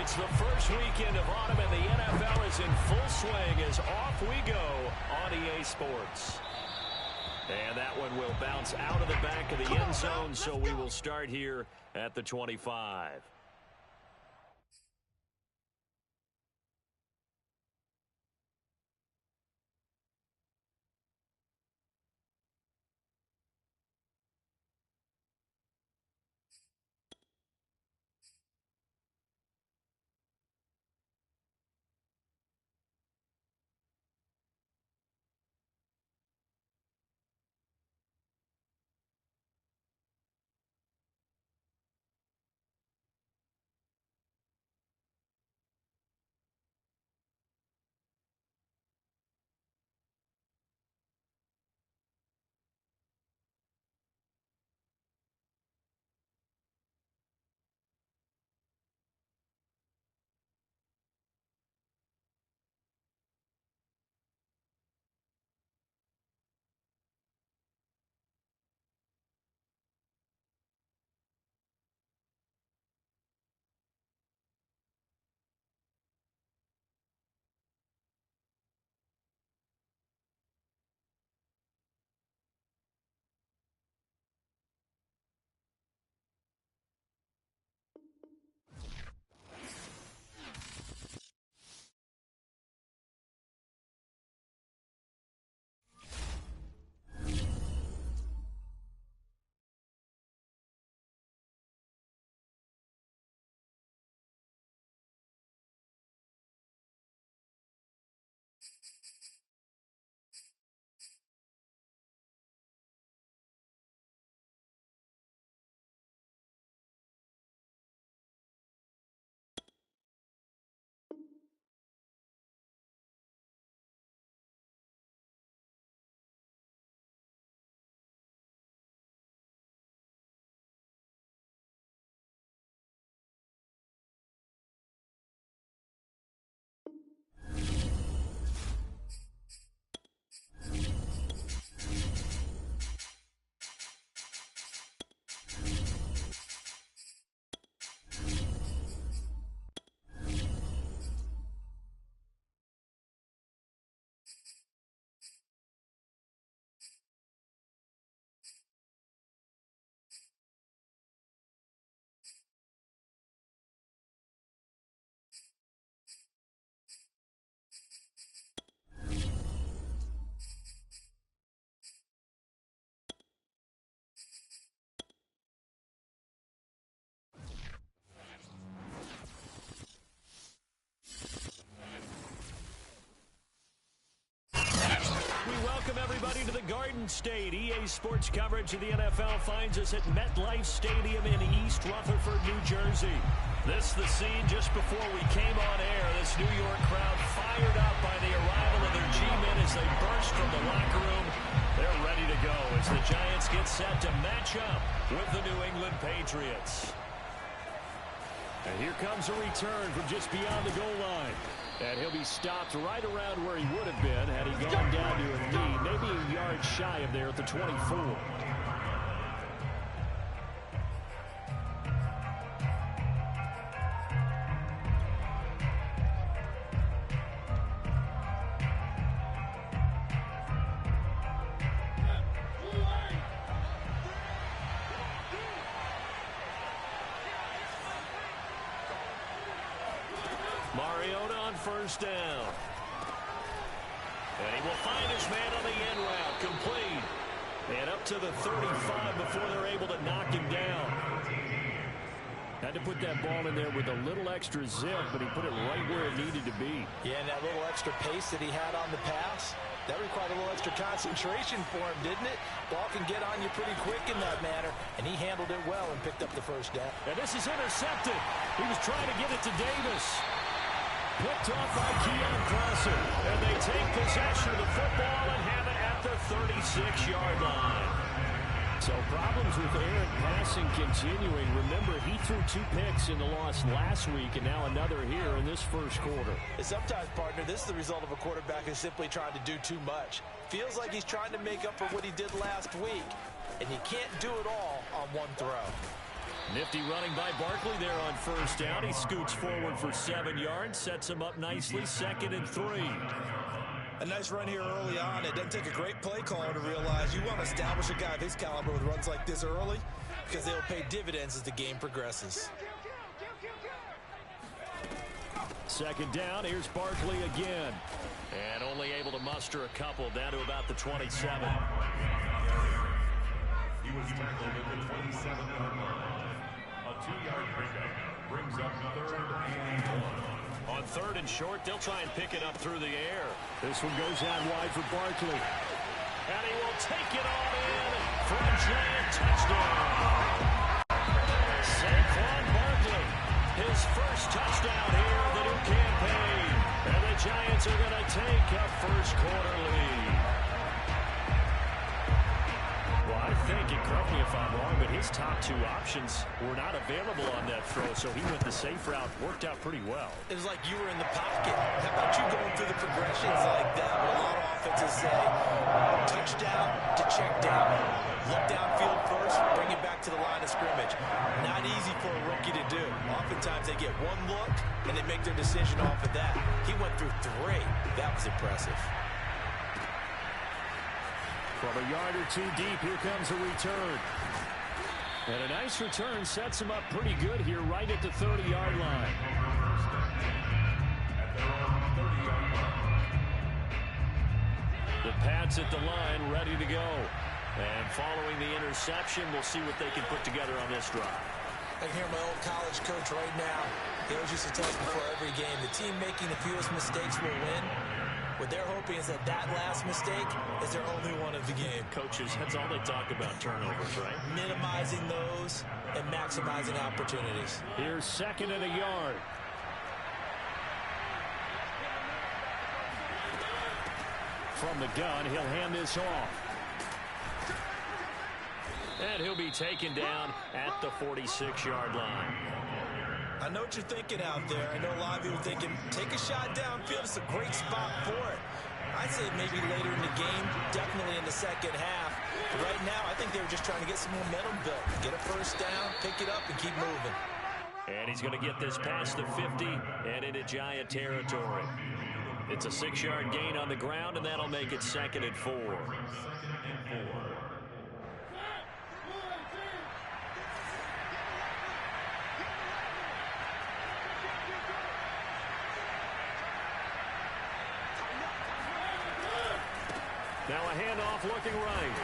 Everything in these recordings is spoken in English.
It's the first weekend of autumn, and the NFL is in full swing as off we go on EA Sports. And that one will bounce out of the back of the end zone, so we will start here at the 25. Everybody to the Garden State. EA Sports coverage of the NFL finds us at MetLife Stadium in East Rutherford, New Jersey. This is the scene just before we came on air. This New York crowd fired up by the arrival of their Gmen as they burst from the locker room. They're ready to go as the Giants get set to match up with the New England Patriots. And here comes a return from just beyond the goal line. And he'll be stopped right around where he would have been had he gone down to a knee, maybe a yard shy of there at the 24. First down. And he will find his man on the end route, complete. And up to the 35 before they're able to knock him down. Had to put that ball in there with a little extra zip, but he put it right where it needed to be. Yeah, and that little extra pace that he had on the pass, that required a little extra concentration for him, didn't it? Ball can get on you pretty quick in that manner, and he handled it well and picked up the first down. And this is intercepted. He was trying to get it to Davis. Picked off by Keon Crosser. And they take possession of the football and have it at the 36-yard line. So problems with errant passing continuing. Remember, he threw 2 picks in the loss last week and now another here in this first quarter. And sometimes, partner, this is the result of a quarterback who's simply trying to do too much. Feels like he's trying to make up for what he did last week, and he can't do it all on one throw. Nifty running by Barkley there on first down. He scoots forward for 7 yards, sets him up nicely, 2nd and 3. A nice run here early on. It doesn't take a great play caller to realize you want to establish a guy of his caliber with runs like this early because they'll pay dividends as the game progresses. 2nd down, here's Barkley again. And only able to muster a couple down to about the 27. He was tackled at the 27-yard line. A 2-yard pickup brings up 3rd and 1. On 3rd and short, they'll try and pick it up through the air. This one goes out wide for Barkley. And he will take it on in for a giant touchdown. Saquon Barkley, his first touchdown here of the new campaign. And the Giants are going to take a first-quarter lead. Well, I think, and correct me if I'm wrong, but his top 2 options were not available on that throw, so he went the safe route. Worked out pretty well. It was like you were in the pocket. How about you going through the progressions like that? What a lot of offenses say, touchdown to check down. Look downfield first, bring it back to the line of scrimmage. Not easy for a rookie to do. Oftentimes they get one look, and they make their decision off of that. He went through 3. That was impressive. From a yard or 2 deep, here comes a return. And a nice return sets him up pretty good here right at the 30-yard line. The Pats at the line, ready to go. And following the interception, we'll see what they can put together on this drive. I can hear my old college coach right now. He always used to tell us before every game, the team making the fewest mistakes will win. What they're hoping is that last mistake is their only one of the game. Coaches, that's all they talk about, turnovers, right? Minimizing those and maximizing opportunities. Here's 2nd and a yard. From the gun, he'll hand this off. And he'll be taken down at the 46-yard line. I know what you're thinking out there. I know a lot of you are thinking, take a shot downfield. It's a great spot for it. I'd say maybe later in the game, definitely in the second half. But right now, I think they were just trying to get some momentum built. Get a first down, pick it up, and keep moving. And he's going to get this past the 50 and into Giant territory. It's a 6-yard gain on the ground, and that'll make it 2nd and 4. Now a handoff looking right.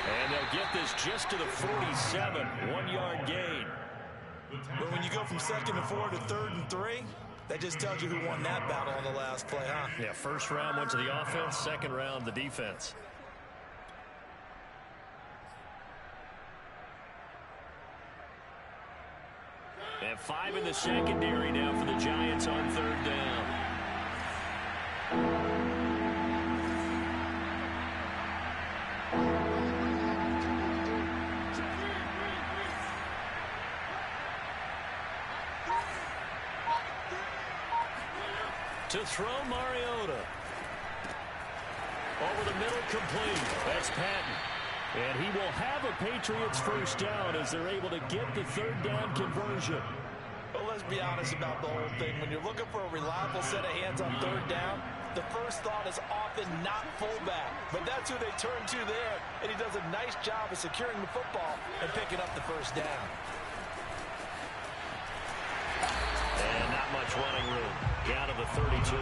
And they'll get this just to the 47. 1-yard gain. But when you go from 2nd and 4 to 3rd and 3, that just tells you who won that battle on the last play, huh? Yeah, first round went to the offense, second round the defense. And 5 in the secondary now for the Giants on 3rd down. To throw, Mariota. Over the middle, complete. That's Patton. And he will have a Patriots first down as they're able to get the 3rd down conversion. Well, let's be honest about the whole thing. When you're looking for a reliable set of hands on 3rd down, the first thought is often not fullback. But that's who they turn to there, and he does a nice job of securing the football and picking up the first down. And not much running room. Down to the 32.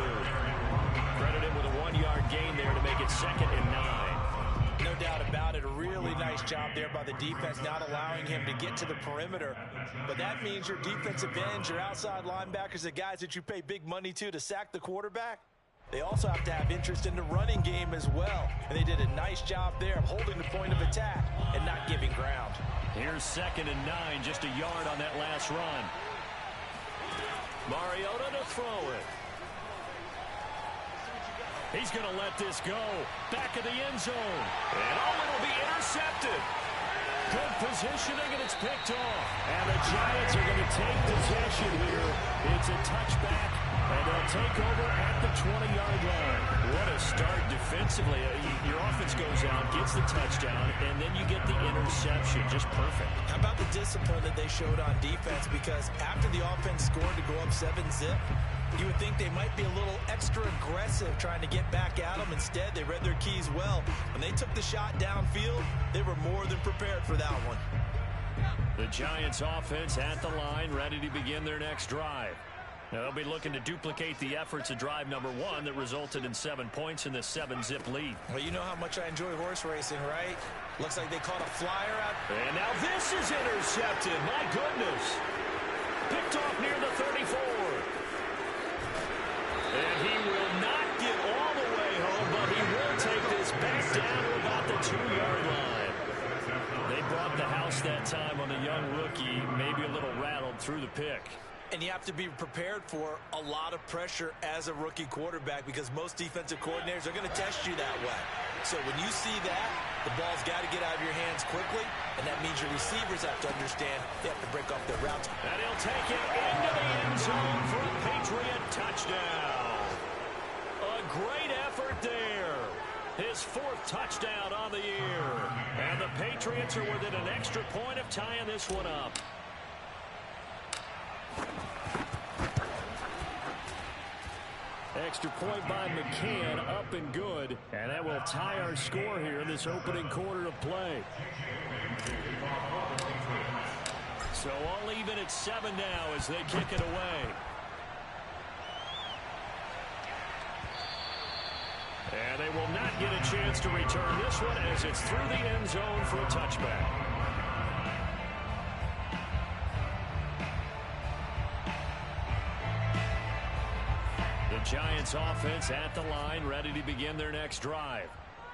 Credited with a 1-yard gain there to make it 2nd and 9. No doubt about it. A really nice job there by the defense, not allowing him to get to the perimeter. But that means your defensive ends, your outside linebackers, the guys that you pay big money to sack the quarterback, they also have to have interest in the running game as well. And they did a nice job there of holding the point of attack and not giving ground. Here's 2nd and 9, just a yard on that last run. Mariota to throw it. He's going to let this go. Back of the end zone. And it'll be intercepted. Good positioning, and it's picked off. And the Giants are going to take possession here. It's a touchback, and they'll take over at the 20-yard line. What a start defensively. Your offense goes out, gets the touchdown, and then you get the interception. Just perfect. How about the discipline that they showed on defense? Because after the offense scored to go up 7-zip, you would think they might be a little extra aggressive trying to get back at them. Instead, they read their keys well. When they took the shot downfield, they were more than prepared for that one. The Giants offense at the line, ready to begin their next drive. Now, they'll be looking to duplicate the efforts of drive number 1 that resulted in 7 points in the 7-zip lead. Well, you know how much I enjoy horse racing, right? Looks like they caught a flyer out. And now this is intercepted. My goodness. Picked off near the 34. And he will not get all the way home, but he will take this back down to about the 2-yard line. They brought the house that time on the young rookie, maybe a little rattled through the pick. And you have to be prepared for a lot of pressure as a rookie quarterback because most defensive coordinators are going to test you that way. So when you see that, the ball's got to get out of your hands quickly, and that means your receivers have to understand they have to break off their routes. And he'll take it into the end zone for a Patriot touchdown. A great effort there. His 4th touchdown on the year. And the Patriots are within an extra point of tying this one up. Extra point by McCann, up and good. And that will tie our score here in this opening quarter of play. So all even at 7 now as they kick it away. And they will not get a chance to return this one as it's through the end zone for a touchback. Giants offense at the line, ready to begin their next drive.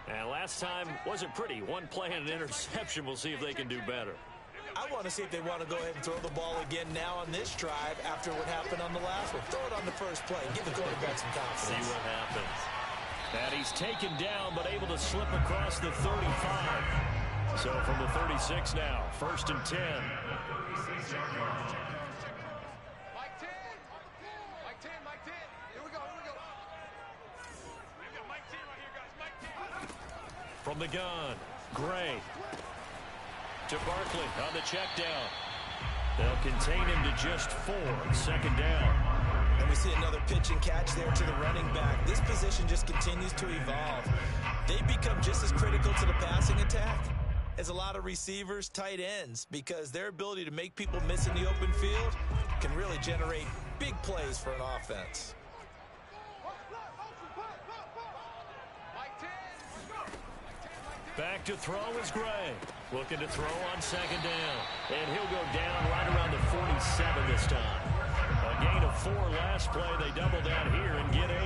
And last time wasn't pretty. 1 play and an interception. We'll see if they can do better. I want to see if they want to go ahead and throw the ball again now on this drive after what happened on the last one. Throw it on the first play. Give the quarterback some confidence. See what happens. And he's taken down but able to slip across the 35. So from the 36 now, 1st and 10. From the gun, Gray to Barkley on the check down. They'll contain him to just 4, 2nd down. And we see another pitch and catch there to the running back. This position just continues to evolve. They become just as critical to the passing attack as a lot of receivers, tight ends, because their ability to make people miss in the open field can really generate big plays for an offense. Back to throw is Gray. Looking to throw on 2nd down. And he'll go down right around the 47 this time. A gain of 4 last play. They double down here and get 8.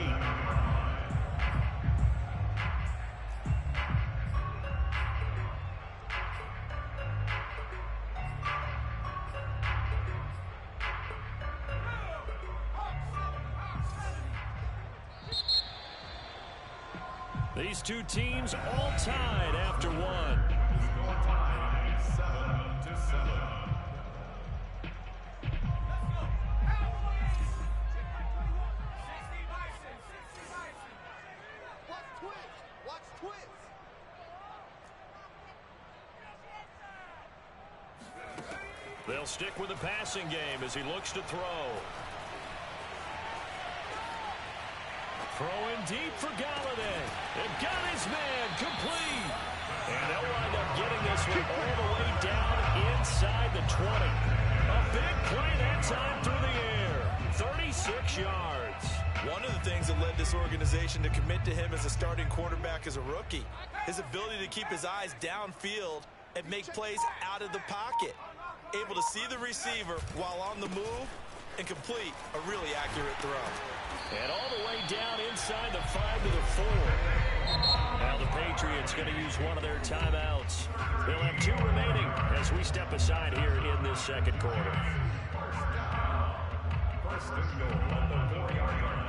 These two teams all tied after 1. Score time 7-7. Watch twins. They'll stick with the passing game as he looks to throw. Throwing deep for Galladay. They've got his man complete. And they'll wind up getting this one all the way down inside the 20. A big play that time through the air. 36 yards. One of the things that led this organization to commit to him as a starting quarterback as a rookie, his ability to keep his eyes downfield and make plays out of the pocket. Able to see the receiver while on the move and complete a really accurate throw. And all the way down inside the 5 to the 4. Now the Patriots going to use one of their timeouts. They'll have 2 remaining as we step aside here in this 2nd quarter. First and goal at the 4-yard line.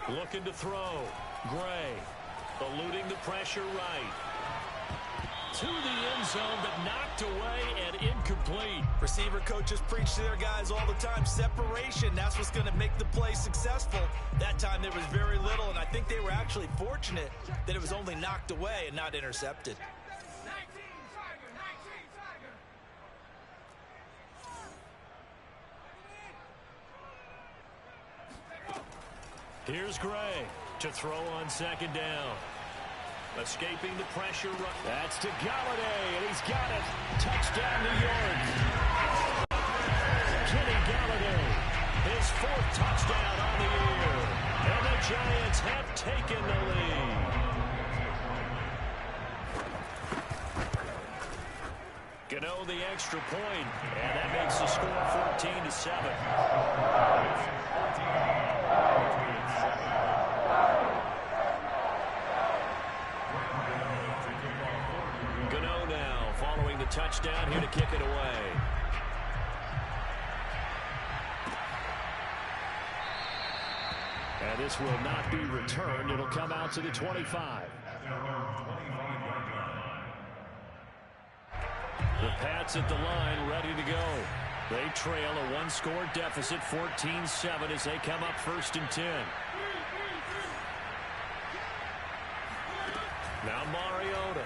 Looking to throw. Gray. Eluding the pressure right. To the end zone, but knocked away and incomplete. Receiver coaches preach to their guys all the time. Separation, that's what's going to make the play successful. That time there was very little, and I think they were actually fortunate that it was only knocked away and not intercepted. Here's Gray to throw on second down. Escaping the pressure. That's to Galladay, and he's got it. Touchdown, New York. Kenny Galladay, his 4th touchdown on the year. And the Giants have taken the lead. Gano the extra point, and that makes the score 14-7. Gano now following the touchdown here to kick it away. And this will not be returned. It'll come out to the 25. The Pats at the line ready to go. They trail a 1-score deficit, 14-7 as they come up 1st and 10. Now Mariota.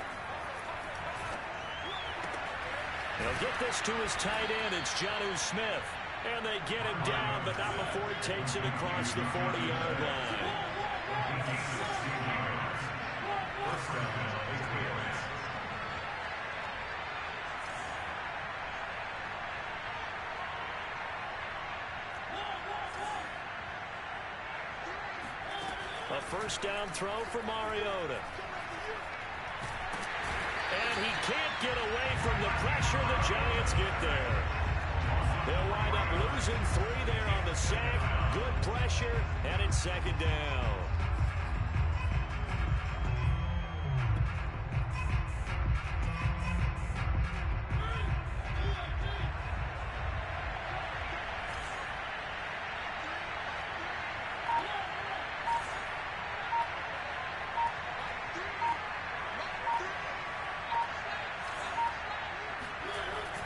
He'll get this to his tight end. It's Jonnu Smith. And they get him down, but not before he takes it across the 40-yard line. A first down throw for Mariota. And he can't get away from the pressure. The Giants get there. They'll wind up losing 3 there on the sack. Good pressure, and it's second down.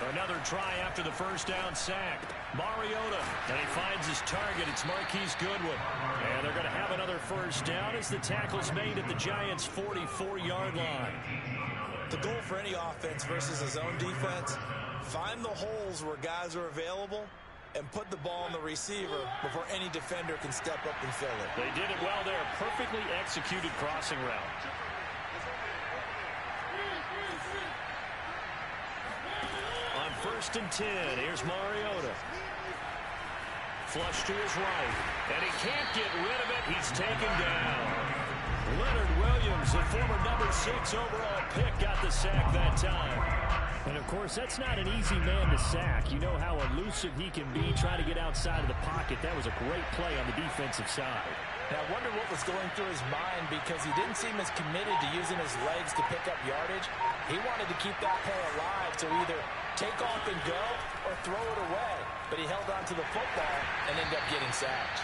Another try after the first down sack. Mariota, and he finds his target. It's Marquise Goodwin. And they're going to have another first down as the tackle's made at the Giants' 44-yard line. The goal for any offense versus a zone defense, find the holes where guys are available and put the ball on the receiver before any defender can step up and fill it. They did it well there. Perfectly executed crossing route. On 1st and 10, here's Mariota. Flush to his right, and he can't get rid of it. He's taken down. Leonard Williams, the former number 6 overall pick, got the sack that time. And, of course, that's not an easy man to sack. You know how elusive he can be trying to get outside of the pocket. That was a great play on the defensive side. Now, I wonder what was going through his mind because he didn't seem as committed to using his legs to pick up yardage. He wanted to keep that play alive to either take off and go or throw it away. But he held on to the football and ended up getting sacked.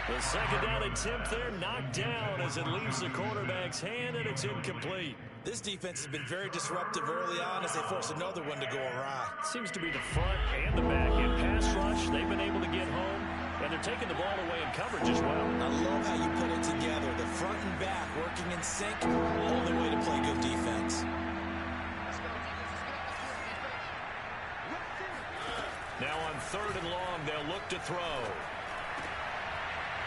The second down attempt there knocked down as it leaves the quarterback's hand, and it's incomplete. This defense has been very disruptive early on as they force another one to go awry. Seems to be the front and the back end pass rush. They've been able to get home, and they're taking the ball away in coverage as well. I love how you put it together. The front and back working in sync. Only way to play good defense. Now on 3rd and long, they'll look to throw.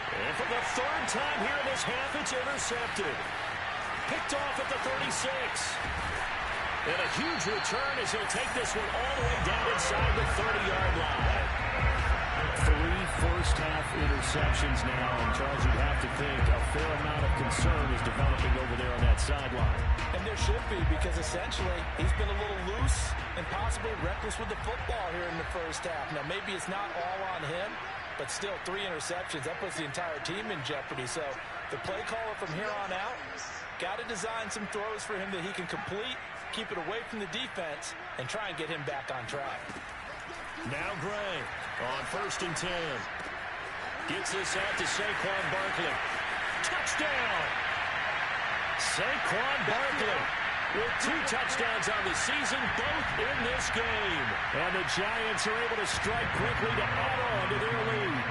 And for the 3rd time here in this half, it's intercepted. Picked off at the 36. And a huge return as he'll take this one all the way down inside the 30-yard line. 3 first-half interceptions now, and Charles, you'd have to think a fair amount of concern is developing over there on that sideline. And there should be, because essentially he's been a little loose and possibly reckless with the football here in the first half. Now, maybe it's not all on him, but still 3 interceptions. That puts the entire team in jeopardy. So the play caller from here on out got to design some throws for him that he can complete, keep it away from the defense, and try and get him back on track. Now Gray on 1st and 10. Gets this out to Saquon Barkley. Touchdown! Saquon Barkley with 2 touchdowns on the season, both in this game. And the Giants are able to strike quickly to add on to their lead.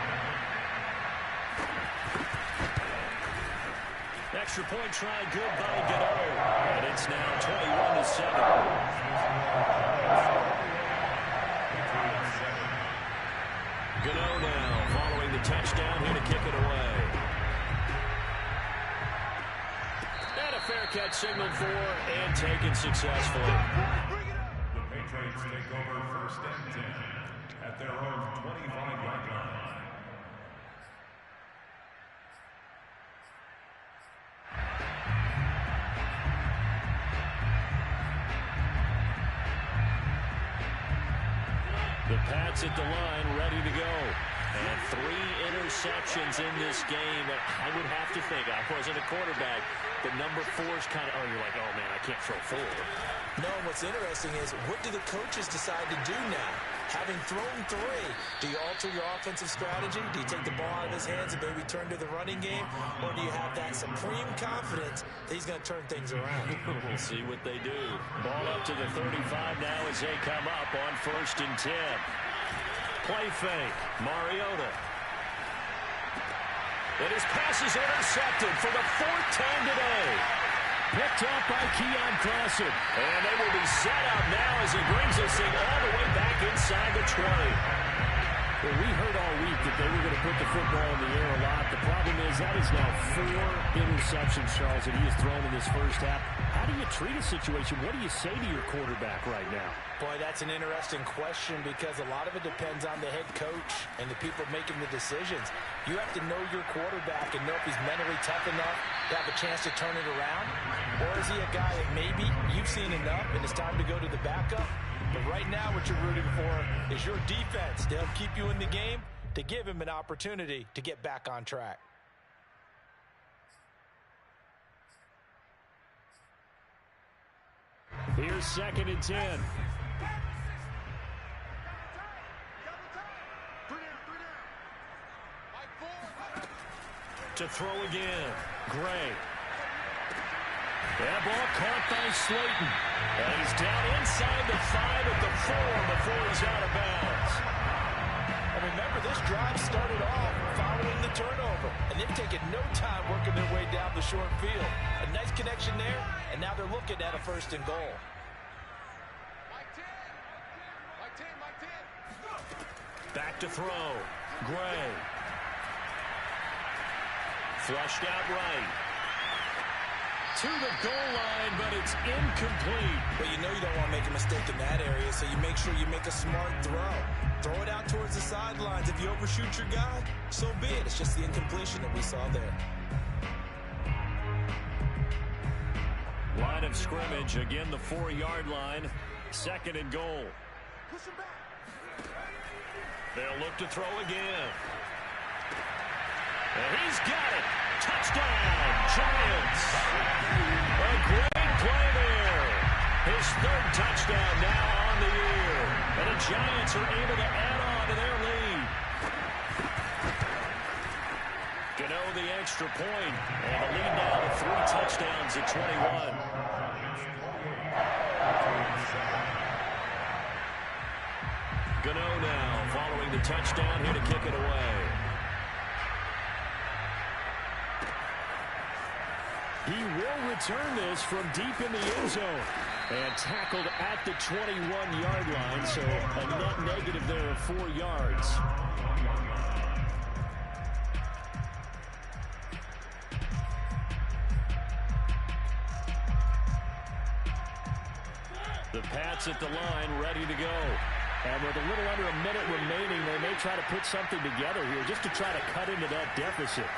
Extra point try good by Gmen. And it's now 21-7. Gmen now following the touchdown here to kick it away. And a fair catch signaled for and taken successfully. The Patriots take over 1st and 10 at their own 25-yard line. The Pats at the line, ready to go. And 3 interceptions in this game. I would have to think, I wasn't a quarterback, but number 4 is kind of, oh, you're like, oh, man, I can't throw 4. No, what's interesting is, what do the coaches decide to do now? Having thrown 3, do you alter your offensive strategy? Do you take the ball out of his hands and maybe turn to the running game? Or do you have that supreme confidence that he's going to turn things around? We'll see what they do. Ball up to the 35 now as they come up on 1st and 10. Play fake. Mariota. And his pass is intercepted for the 4th time today. Picked up by Keon Clausen. And they will be set up now as he brings this thing all the way back inside the 20. Well, we heard all week that they were going to put the football in the air a lot. The problem is that is now 4 interceptions, Charles, that he has thrown in this first half. How do you treat a situation? What do you say to your quarterback right now? Boy, that's an interesting question because a lot of it depends on the head coach and the people making the decisions. You have to know your quarterback and know if he's mentally tough enough to have a chance to turn it around. Or is he a guy that maybe you've seen enough and it's time to go to the backup? But right now what you're rooting for is your defense to help keep you in the game, to give him an opportunity to get back on track. Here's 2nd and 10. To throw again. Gray. That ball caught by Slayton. And he's down inside the 5 at the 4 before he's out of bounds. And remember, this drive started off following the turnover. And they've taken no time working their way down the short field. A nice connection there, and now they're looking at a 1st and goal. Back to throw. Gray. Flushed out right. To the goal line, but it's incomplete. But you know you don't want to make a mistake in that area, so you make sure you make a smart throw. Throw it out towards the sidelines. If you overshoot your guy, so be it. It's just the incompletion that we saw there. Line of scrimmage, again the 4-yard line. 2nd and goal. They'll look to throw again. And he's got it. Touchdown, Giants. A great play there. His 3rd touchdown now on the year. And the Giants are able to add on to their lead. Gano the extra point. And the lead now to 3 touchdowns at 21. Gano now following the touchdown here to kick it away. He will return this from deep in the end zone. And tackled at the 21-yard line, so a net negative there of 4 yards. The Pats at the line, ready to go. And with a little under a minute remaining, they may try to put something together here just to try to cut into that deficit.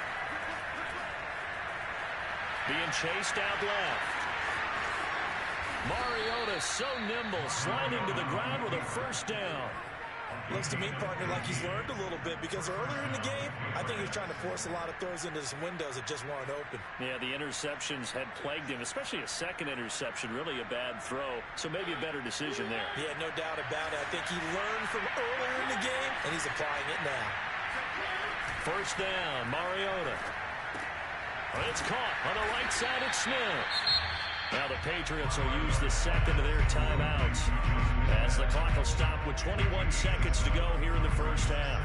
Being chased out left. Mariota so nimble, sliding to the ground with a 1st down. Looks to me, partner, like he's learned a little bit because earlier in the game, I think he was trying to force a lot of throws into some windows that just weren't open. Yeah, the interceptions had plagued him, especially a 2nd interception, really a bad throw. So maybe a better decision there. Yeah, no doubt about it. I think he learned from earlier in the game, and he's applying it now. 1st down, Mariota. it's caught on the right side. It's Smith. Now the Patriots will use the second of their timeouts as the clock will stop with 21 seconds to go here in the first half.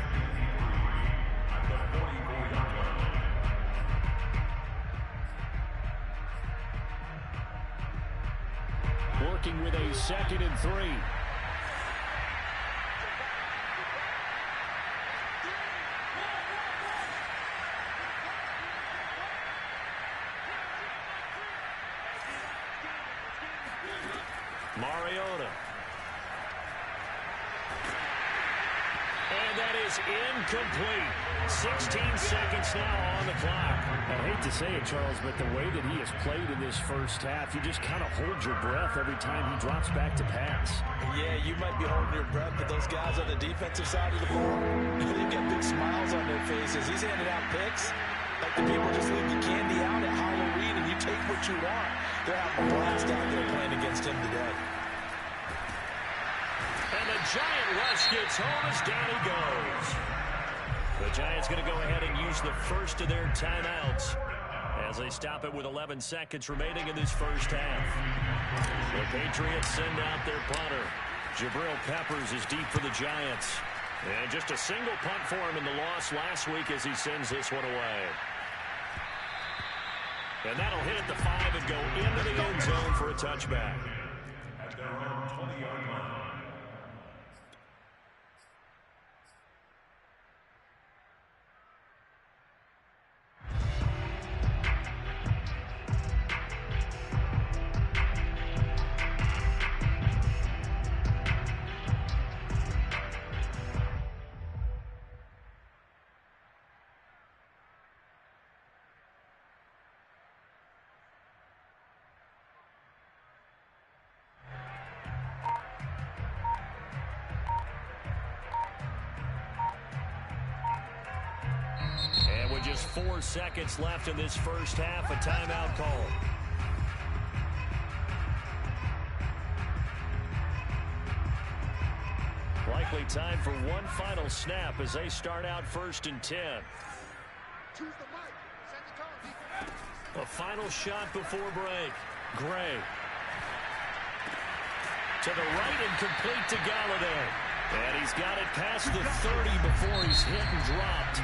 Working with a 2nd and 3. Mariota. And that is incomplete. 16 seconds now on the clock. I hate to say it, Charles, but the way that he has played in this first half, you just kind of hold your breath every time he drops back to pass. Yeah, you might be holding your breath, but those guys on the defensive side of the ball, they've got big smiles on their faces. He's handing out picks like the people just leave the candy out at Halloween and you take what you want. They're having a blast out there playing against him today. And the Giant rush gets home as down he goes. The Giants going to go ahead and use the first of their timeouts as they stop it with 11 seconds remaining in this first half. The Patriots send out their punter. Jabril Peppers is deep for the Giants. And just a single punt for him in the loss last week as he sends this one away. And that'll hit at the 5 and go into the end zone for a touchback. At their own 20-yard line. And with just 4 seconds left in this first half, a timeout call. Likely time for one final snap as they start out 1st and 10. Choose the mic. Set the tone, defense. A final shot before break. Gray. To the right and complete to Galladay. And he's got it past the 30 before he's hit and dropped.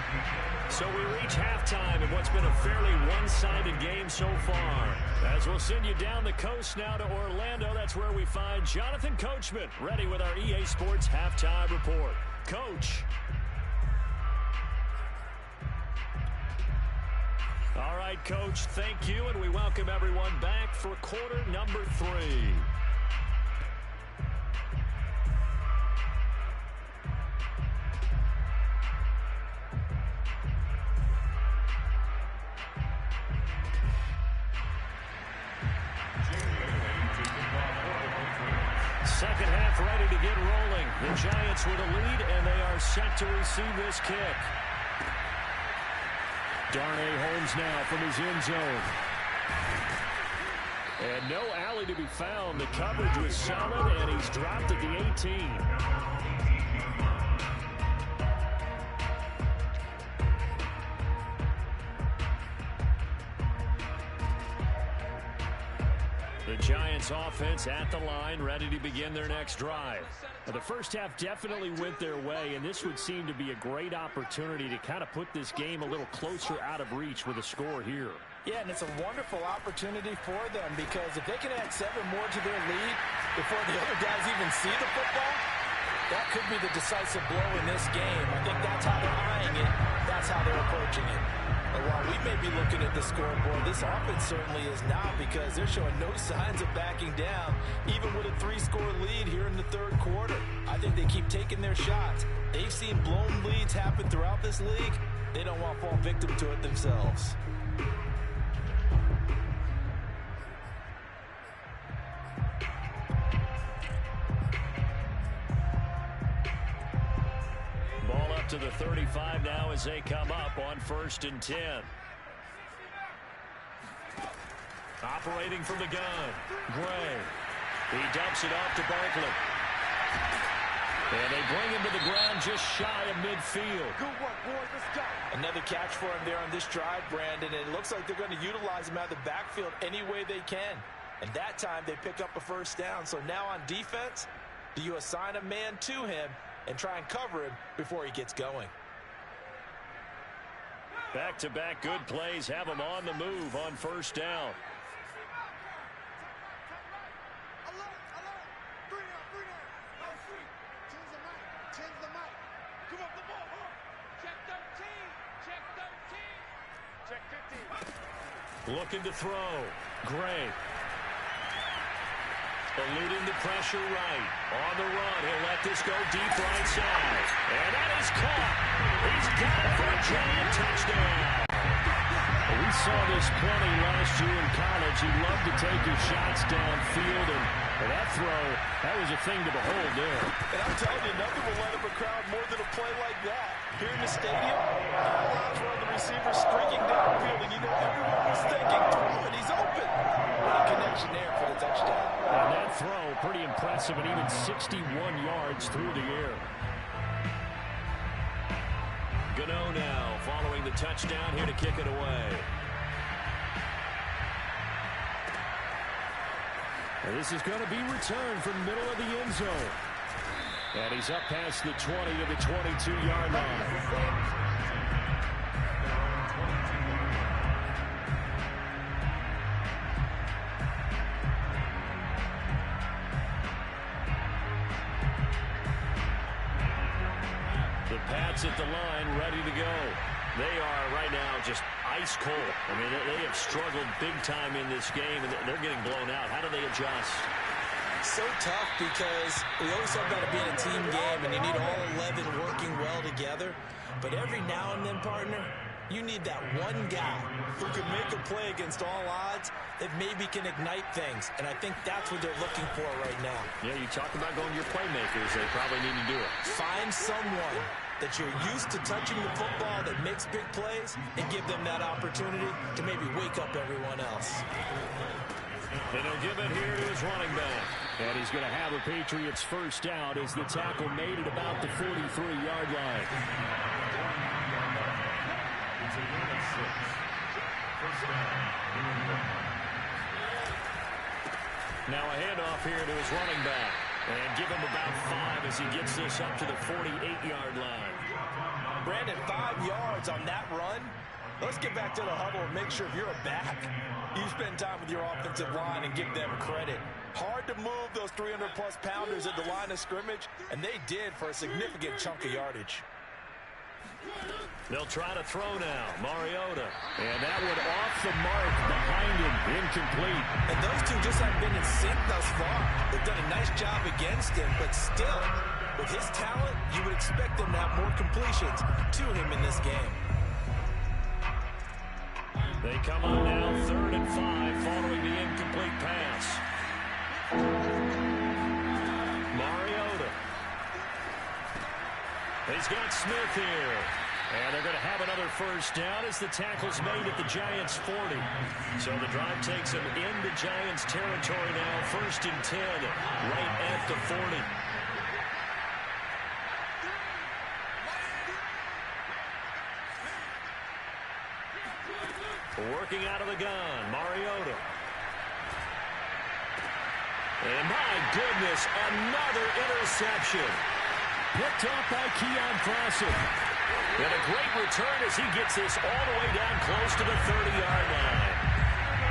So we reach halftime in what's been a fairly one-sided game so far. As we'll send you down the coast now to Orlando, that's where we find Jonathan Coachman ready with our EA Sports Halftime Report. Coach. All right, Coach, thank you, and we welcome everyone back for quarter number 3. Second half ready to get rolling. The Giants with a lead, and they are set to receive this kick. Darnay Holmes now from his end zone. And no alley to be found. The coverage was solid, and he's dropped at the 18. The Giants offense at the line, ready to begin their next drive. Now, the first half definitely went their way, and this would seem to be a great opportunity to kind of put this game a little closer out of reach with a score here. Yeah, and it's a wonderful opportunity for them because if they can add 7 more to their lead before the other guys even see the football, that could be the decisive blow in this game. I think that's how they're eyeing it. That's how they're approaching it. And while we may be looking at the scoreboard, this offense certainly is not because they're showing no signs of backing down, even with a 3-score lead here in the third quarter. I think they keep taking their shots. They've seen blown leads happen throughout this league. They don't want to fall victim to it themselves. Ball up to the 35 now as they come up on 1st and 10. Operating from the gun, Gray. He dumps it off to Barkley. And they bring him to the ground just shy of midfield. Good work, boys. Let's go. Another catch for him there on this drive, Brandon. And it looks like they're going to utilize him out of the backfield any way they can. And that time they pick up a first down. So now on defense, do you assign a man to him and try and cover him before he gets going? Back-to-back good plays have him on the move on first down. Looking to throw. Gray. Eluding the pressure right. On the run. He'll let this go deep right side. And that is caught. He's got it for a giant touchdown. We saw this plenty last year in college. He loved to take his shots downfield. And that throw, that was a thing to behold there. And I'm telling you, nothing will light up a crowd more than a play like that. Here in the stadium, all eyes were on the receiver streaking downfield, and you know everyone was thinking, throw it, he's open. What a connection there for the touchdown. And that throw, pretty impressive, and even 61 yards through the air. Gmen now following the touchdown here to kick it away. And this is going to be returned from the middle of the end zone. And he's up past the 20 to the 22-yard line. The Pats at the line ready to go. They are right now just ice cold. I mean, they have struggled big time in this game, and they're getting blown out. How do they adjust? So tough because we always talk about it being a team game, and you need all 11 working well together. But every now and then, partner, you need that one guy who can make a play against all odds that maybe can ignite things. And I think that's what they're looking for right now. Yeah, you talk about going to your playmakers. They probably need to do it. Find someone that you're used to touching the football that makes big plays and give them that opportunity to maybe wake up everyone else. And he'll give it here to his running back. And he's going to have a Patriots first down as the tackle made it about the 43-yard line. It's a unit of 6. First down. Now a handoff here to his running back. And give him about 5 as he gets this up to the 48-yard line. Brandon, 5 yards on that run. Let's get back to the huddle and make sure if you're a back, you spend time with your offensive line and give them credit. Hard to move those 300-plus pounders at the line of scrimmage, and they did for a significant chunk of yardage. They'll try to throw now. Mariota. And that one off the mark behind him. Incomplete. And those two just haven't been in sync thus far. They've done a nice job against him, but still, with his talent, you would expect them to have more completions to him in this game. They come on now, 3rd and 5, following the incomplete pass. Mariota. He's got Smith here. And they're going to have another first down as the tackle's made at the Giants' 40. So the drive takes them into Giants territory now. 1st and 10, right at the 40. Working out of the gun, Mariota. And my goodness, another interception. Picked off by Keon Crossen. And a great return as he gets this all the way down close to the 30-yard line.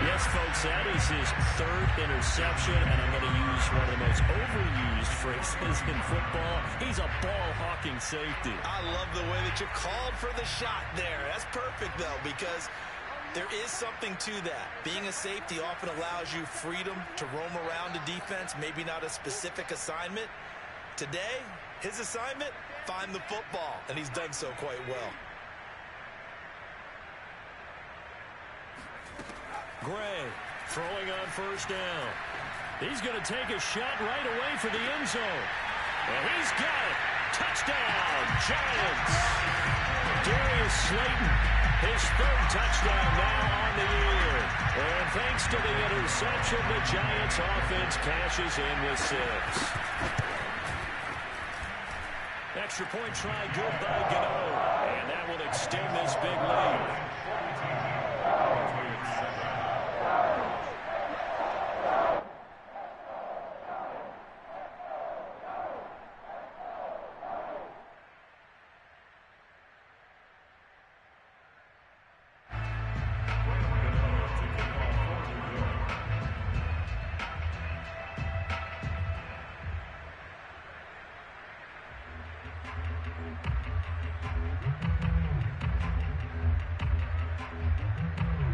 Yes, folks, that is his 3rd interception, and I'm going to use one of the most overused phrases in football. He's a ball-hawking safety. I love the way that you called for the shot there. That's perfect, though, because there is something to that. Being a safety often allows you freedom to roam around the defense, maybe not a specific assignment. Today, his assignment, find the football, and he's done so quite well. Gray throwing on first down. He's going to take a shot right away for the end zone. And he's got it. Touchdown, Giants. Darius Slayton, his 3rd touchdown now on the year. And thanks to the interception, the Giants offense cashes in with 6. extra point try good by Gmen. And that will extend this big lead.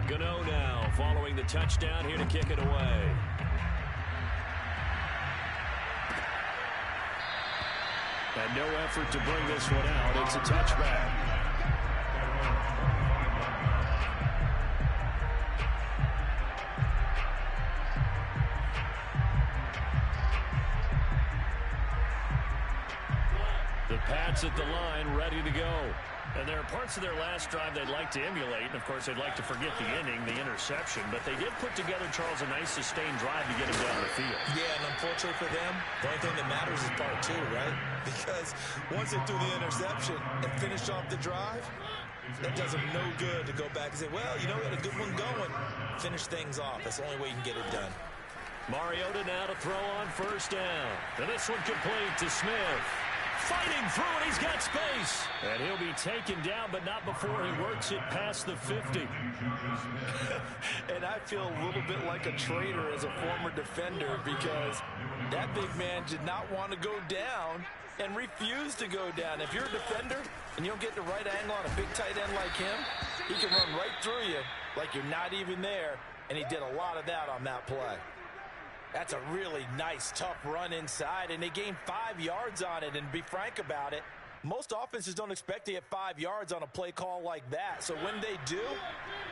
Gmen now following the touchdown here to kick it away. And no effort to bring this one out. It's a touchback. The Pats at the line, ready to go. And there are parts of their last drive they'd like to emulate. And, of course, they'd like to forget the inning, the interception. But they did put together, Charles, a nice sustained drive to get him down the field. Yeah, and unfortunately for them, the only thing that matters is part two, right? Because once they threw the interception and finished off the drive, that does them no good to go back and say, well, you know, we had a good one going. Finish things off. That's the only way you can get it done. Mariota now to throw on first down. And this one complete to Smith. Fighting through it, he's got space. And he'll be taken down, but not before he works it past the 50. And I feel a little bit like a traitor as a former defender because that big man did not want to go down and refused to go down. If you're a defender and you don't get the right angle on a big tight end like him, he can run right through you like you're not even there, and he did a lot of that on that play. That's a really nice, tough run inside, and they gained 5 yards on it. And be frank about it, most offenses don't expect to get 5 yards on a play call like that. So when they do,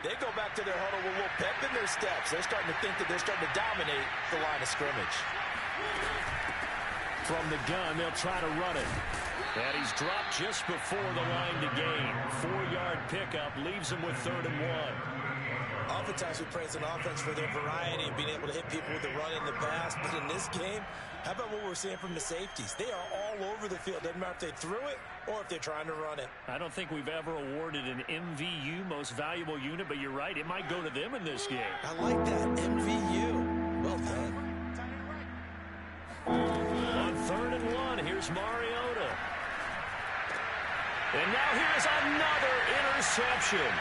they go back to their huddle with a little pep in their steps. They're starting to think that they're starting to dominate the line of scrimmage. From the gun, they'll try to run it. And he's dropped just before the line to gain. 4-yard pickup leaves him with 3rd and 1. Oftentimes we praise an offense for their variety and being able to hit people with the run in the pass. But in this game, how about what we're seeing from the safeties? They are all over the field. Doesn't matter if they threw it or if they're trying to run it. I don't think we've ever awarded an MVU, most valuable unit, but you're right. It might go to them in this game. I like that. MVU. Well done. On 3rd and 1, here's Mariota. And now here's another interception.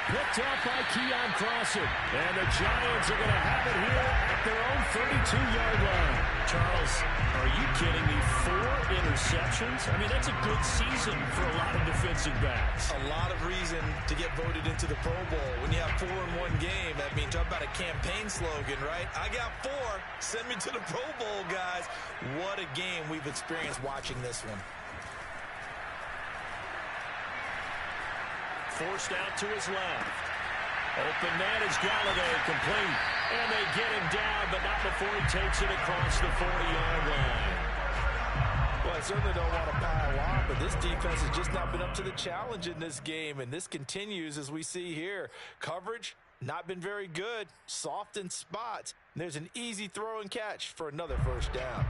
Picked up by Keon Crossett. And the Giants are going to have it here at their own 32-yard line. Charles, are you kidding me? 4 interceptions? I mean, that's a good season for a lot of defensive backs. A lot of reason to get voted into the Pro Bowl. When you have 4 in one game, that means talk about a campaign slogan, right? I got 4. Send me to the Pro Bowl, guys. What a game we've experienced watching this one. Forced out to his left. Open man is Galladay, complete. And they get him down, but not before he takes it across the 40-yard line. Well, I certainly don't want to pile on, but this defense has just not been up to the challenge in this game, and this continues as we see here. Coverage, not been very good. Soft in spots. And there's an easy throw and catch for another first down.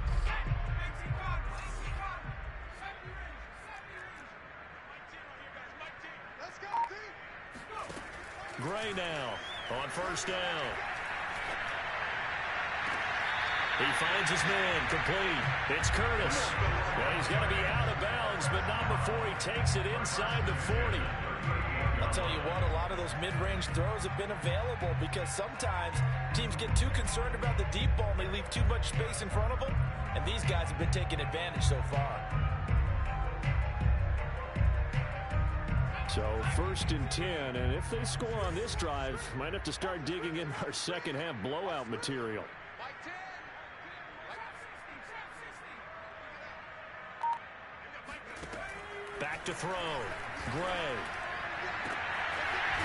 Gray now on first down. He finds his man, complete. It's Curtis. Well, he's got to be out of bounds, but not before he takes it inside the 40. I'll tell you what, a lot of those mid-range throws have been available because sometimes teams get too concerned about the deep ball and they leave too much space in front of them, and these guys have been taking advantage so far. So 1st and 10, and if they score on this drive, might have to start digging in our second half blowout material. Back to throw. Gray.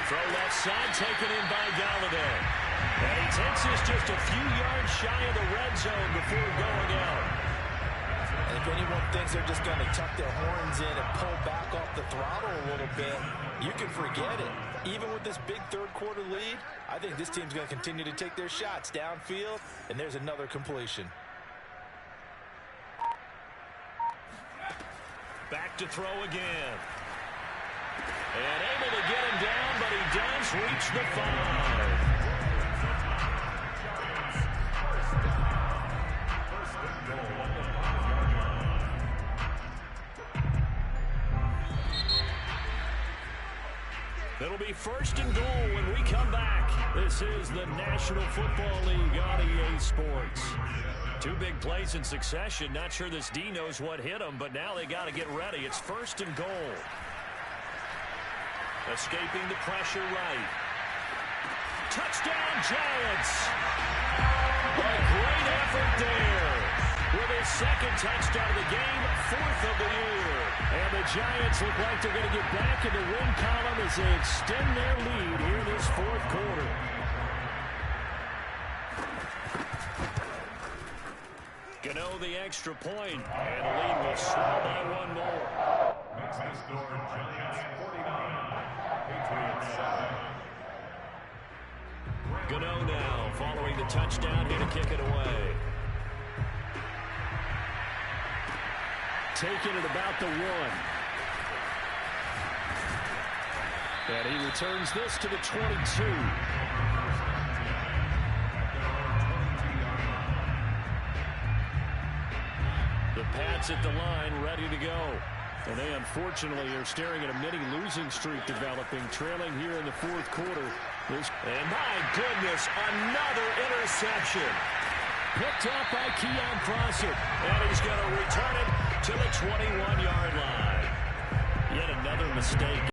Throw left side, taken in by Galladay. And he takes this just a few yards shy of the red zone before going out. And if anyone thinks they're just going to tuck their horns in and pull back off the throttle a little bit, you can forget it. Even with this big third-quarter lead, I think this team's going to continue to take their shots downfield, and there's another completion. to throw again. And able to get him down, but he does reach the 5. It'll be 1st and goal when we come back. This is the National Football League on EA Sports. 2 big plays in succession. Not sure this D knows what hit him, but now they got to get ready. It's 1st and goal. Escaping the pressure right. Touchdown, Giants! A great effort there. With his 2nd touchdown of the game, 4th of the year. And the Giants look like they're going to get back in the win column as they extend their lead here this 4th quarter. Gano the extra point, and the lead will swell by 1 more. Makes the score Giants 49, Patriots 7. Gano now following the touchdown here to kick it away. Taking it about the 1. And he returns this to the 22. The Pats at the line, ready to go. And they unfortunately are staring at a mini losing streak developing, trailing here in the 4th quarter. And my goodness, another interception. Picked up by Keon Prosser. And he's going to return it to the 21-yard line. Yet another mistake.